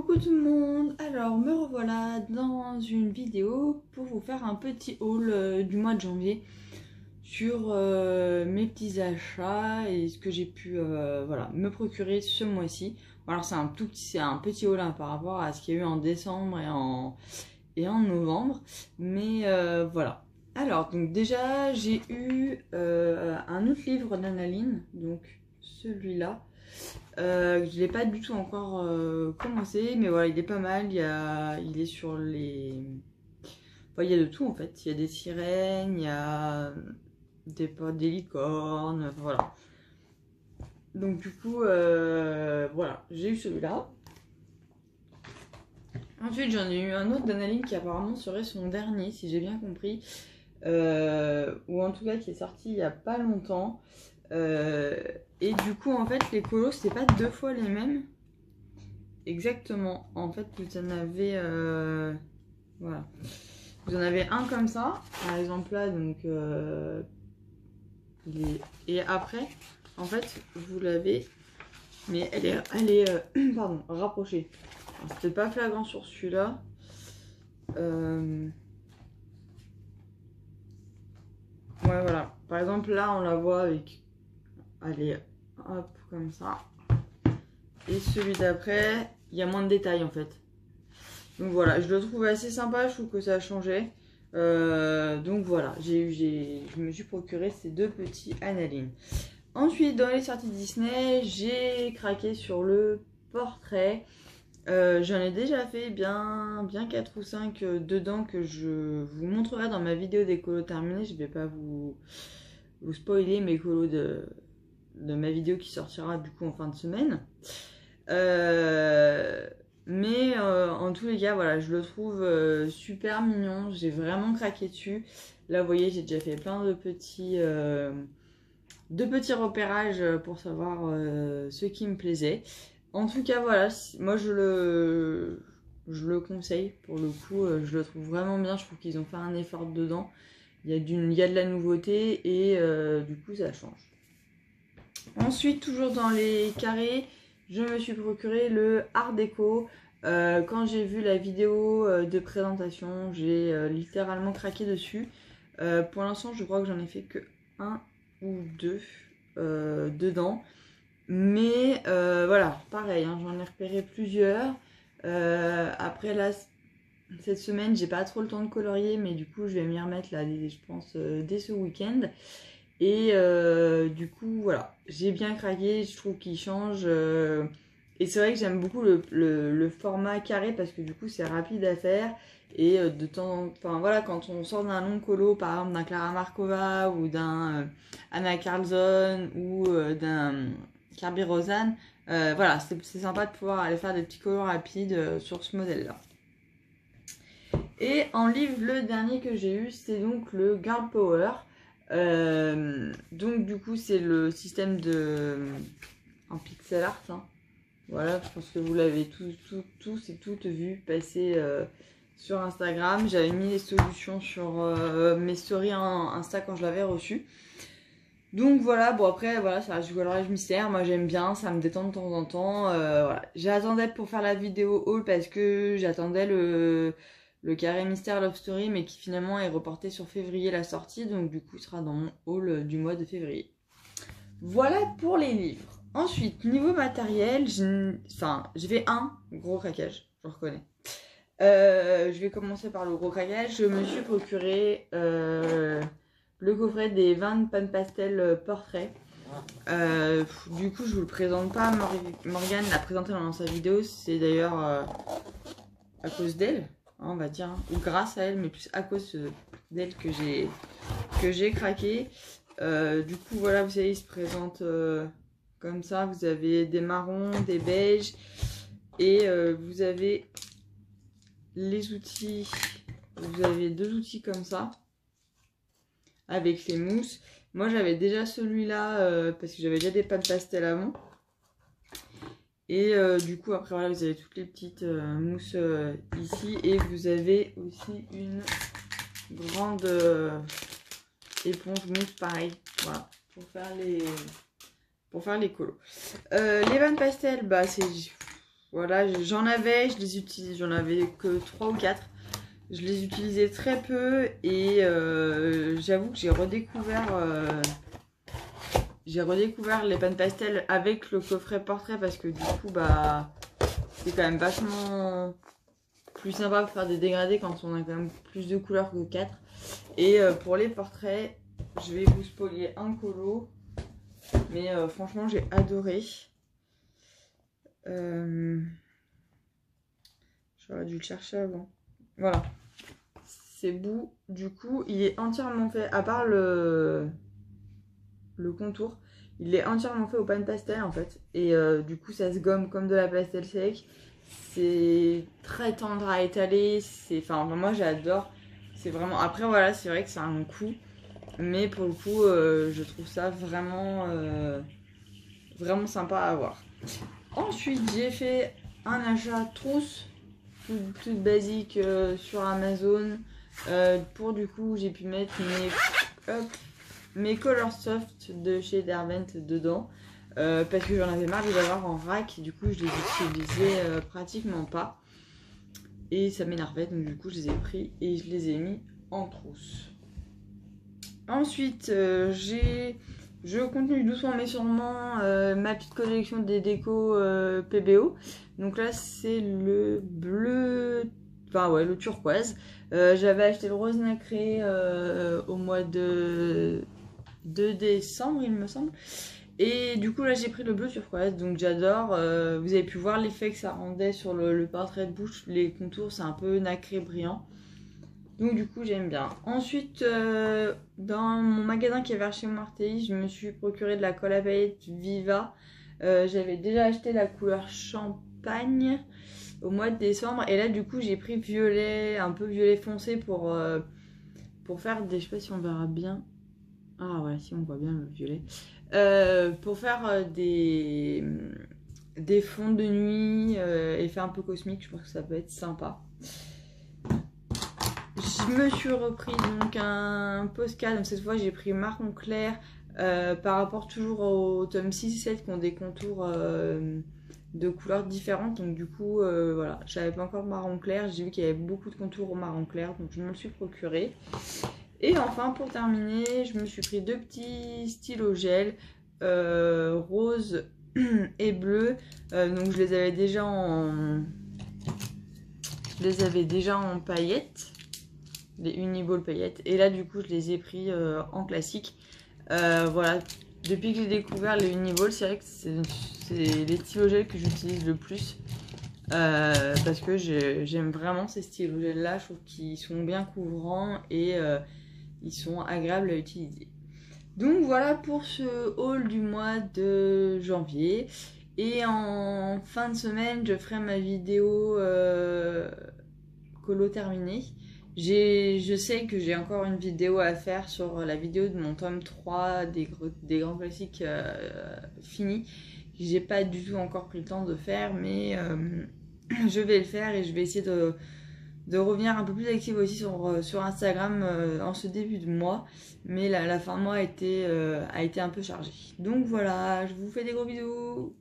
Coucou tout le monde, alors me revoilà dans une vidéo pour vous faire un petit haul du mois de janvier sur mes petits achats et ce que j'ai pu voilà, me procurer ce mois-ci. Alors c'est un petit haul hein, par rapport à ce qu'il y a eu en décembre et en novembre, mais voilà. Alors donc déjà j'ai eu un autre livre d'Annaline, donc celui-là. Je ne l'ai pas du tout encore commencé, mais voilà, il est pas mal. Il est sur les... Enfin, il y a de tout en fait. Il y a des sirènes, il y a des licornes, enfin, voilà. Donc du coup, voilà, j'ai eu celui-là. Ensuite, j'en ai eu un autre d'Annaline qui apparemment serait son dernier, si j'ai bien compris. Ou en tout cas qui est sorti il n'y a pas longtemps. Et du coup en fait les colos c'est pas deux fois les mêmes exactement, en fait vous en avez voilà, vous en avez un comme ça par exemple là, donc et après en fait vous l'avez, mais elle est pardon, rapprochée. C'était pas flagrant sur celui-là. Ouais, voilà, par exemple là on la voit avec, allez, hop, comme ça. Et celui d'après, il y a moins de détails en fait. Donc voilà, je le trouve assez sympa, je trouve que ça a changé. Donc voilà, je me suis procuré ces deux petits Annaline. Ensuite, dans les sorties Disney, j'ai craqué sur le portrait. J'en ai déjà fait bien 4 ou 5 dedans que je vous montrerai dans ma vidéo des colos terminés. Je ne vais pas vous spoiler mes colos de ma vidéo qui sortira du coup en fin de semaine. Mais en tous les cas, voilà, je le trouve super mignon. J'ai vraiment craqué dessus. Là, vous voyez, j'ai déjà fait plein de petits repérages pour savoir ce qui me plaisait. En tout cas, voilà, moi je le conseille pour le coup. Je le trouve vraiment bien. Je trouve qu'ils ont fait un effort dedans. Il y a de la nouveauté et du coup, ça change. Ensuite, toujours dans les carrés, je me suis procuré le Art Déco. Quand j'ai vu la vidéo de présentation, j'ai littéralement craqué dessus. Pour l'instant, je crois que j'en ai fait que un ou deux dedans. Mais voilà, pareil, hein, j'en ai repéré plusieurs. Après là, cette semaine, j'ai pas trop le temps de colorier, mais du coup, je vais m'y remettre là, je pense, dès ce week-end. Et du coup, voilà, j'ai bien craqué, je trouve qu'il change. Et c'est vrai que j'aime beaucoup le format carré parce que du coup, c'est rapide à faire. Et de temps, enfin voilà, quand on sort d'un long colo, par exemple d'un Clara Markova ou d'un Anna Carlson ou d'un Kirby Rosanne, voilà, c'est sympa de pouvoir aller faire des petits colos rapides sur ce modèle-là. Et en livre, le dernier que j'ai eu, c'est donc le Girl Power. Donc du coup c'est le système en pixel art, hein. Voilà, je pense que vous l'avez tous et toutes vu passer sur Instagram. J'avais mis les solutions sur mes stories Insta quand je l'avais reçu. Donc voilà, bon après voilà, ça reste du coloriage mystère, moi j'aime bien, ça me détend de temps en temps. Voilà. J'attendais pour faire la vidéo haul parce que j'attendais le carré mystère Love Story, mais qui finalement est reporté sur février la sortie, donc du coup il sera dans mon haul du mois de février. Voilà pour les livres. Ensuite, niveau matériel, j'ai fait un gros craquage, je reconnais. Je vais commencer par le gros craquage. Je me suis procuré le coffret des 20 Pan Pastel portraits. Du coup je vous le présente pas, Morgane l'a présenté dans sa vidéo, c'est d'ailleurs à cause d'elle, on va dire, ou grâce à elle, mais plus à cause d'elle que j'ai craqué. Du coup voilà, vous savez, il se présente comme ça. Vous avez des marrons, des beiges, et vous avez les outils. Vous avez deux outils comme ça avec les mousses. Moi j'avais déjà celui-là parce que j'avais déjà des pâtes pastel avant. Et du coup après voilà, vous avez toutes les petites mousses ici, et vous avez aussi une grande éponge mousse pareil, voilà, pour faire les colos. Les vannes pastel, bah voilà, j'en avais, je les utilise, j'en avais que 3 ou 4. Je les utilisais très peu et j'avoue que j'ai redécouvert les pâtes pastel avec le coffret portrait parce que du coup, bah, c'est quand même vachement plus sympa pour faire des dégradés quand on a quand même plus de couleurs que 4. Et pour les portraits, je vais vous spolier un colo, mais franchement, j'ai adoré. J'aurais dû le chercher avant. Voilà. C'est beau. Du coup, il est entièrement fait, à part le contour, il est entièrement fait au pan pastel en fait. Et du coup, ça se gomme comme de la pastel sec. C'est très tendre à étaler. Enfin, moi, j'adore. C'est vraiment... Après, voilà, c'est vrai que c'est un coût. Mais pour le coup, je trouve ça vraiment, vraiment sympa à avoir. Ensuite, j'ai fait un achat trousse, toute basique sur Amazon. Pour du coup, j'ai pu mettre mes Color Soft de chez Derwent dedans. Parce que j'en avais marre de les avoir en rack. Du coup, je les utilisais pratiquement pas. Et ça m'énervait. Donc du coup, je les ai pris et je les ai mis en trousse. Ensuite, je continue doucement mais sûrement ma petite collection des décos PBO. Donc là, c'est le bleu, enfin ouais, le turquoise. J'avais acheté le rose nacré au mois de décembre, il me semble. Et du coup, là, j'ai pris le bleu turquoise, donc j'adore. Vous avez pu voir l'effet que ça rendait sur le portrait de bouche. Les contours, c'est un peu nacré brillant. Donc du coup j'aime bien. Ensuite dans mon magasin qui est vers chez Marseille, je me suis procuré de la colle à paillettes Viva. J'avais déjà acheté la couleur champagne au mois de décembre. Et là du coup j'ai pris violet, un peu violet foncé pour faire des... Je sais pas si on verra bien. Ah ouais, si on voit bien le violet. Pour faire des fonds de nuit, effet un peu cosmique, je pense que ça peut être sympa. Je me suis repris donc un Posca, donc cette fois j'ai pris marron clair par rapport toujours au tome 6 et 7 qui ont des contours de couleurs différentes. Donc du coup voilà, j'avais pas encore marron clair, j'ai vu qu'il y avait beaucoup de contours au marron clair, donc je me le suis procuré. Et enfin pour terminer, je me suis pris 2 petits stylos gel rose et bleu. Donc je les avais déjà en paillettes. Les Uniball paillettes. Et là, du coup, je les ai pris en classique. Voilà. Depuis que j'ai découvert les Uniball, c'est vrai que c'est les stylos gel que j'utilise le plus. Parce que j'aime vraiment ces stylos gel là. Je trouve qu'ils sont bien couvrants et ils sont agréables à utiliser. Donc voilà pour ce haul du mois de janvier. Et en fin de semaine, je ferai ma vidéo colo terminée. Je sais que j'ai encore une vidéo à faire sur la vidéo de mon tome 3 des grands classiques finis. J'ai pas du tout encore pris le temps de faire, mais je vais le faire et je vais essayer de revenir un peu plus active aussi sur Instagram en ce début de mois. Mais la fin de mois a été un peu chargée. Donc voilà, je vous fais des gros bisous.